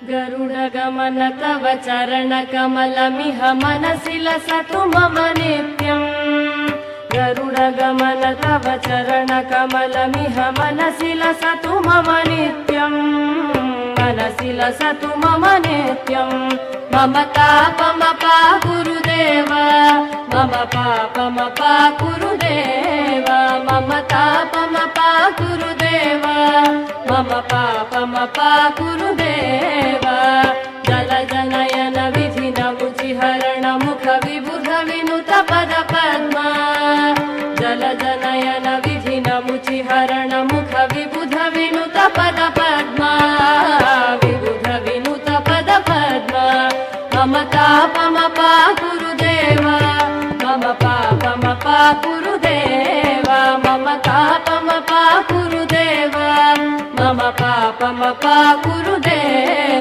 गरुडगमन तव चरणकमलमिह मनसि लसतु मम नित्यम्। गरुडगमन तव चरणकमलमिह मनसि लसतु मम नित्यम्। मनसि लसतु मम नित्यम्। मम तापमपा गुरुदेव, मम पापमपा गुरुदेव, मम तापमपा गुरुदेव, मम पापमपा गुरुदेव। जलजनयन विधिनमुचिहरण मुख विबुध विनुत पद पद्मा। जलजनयन विधिनमुचिहरण मुख विबुध विनुत पद पद्मा। विबुध विनुत पद पद्मा। मम तापमपा गुरुदेव, मम पापमपा गुरुदेव, मम तापमपा गुरुदेव, मम पापमपा गुरुदेव।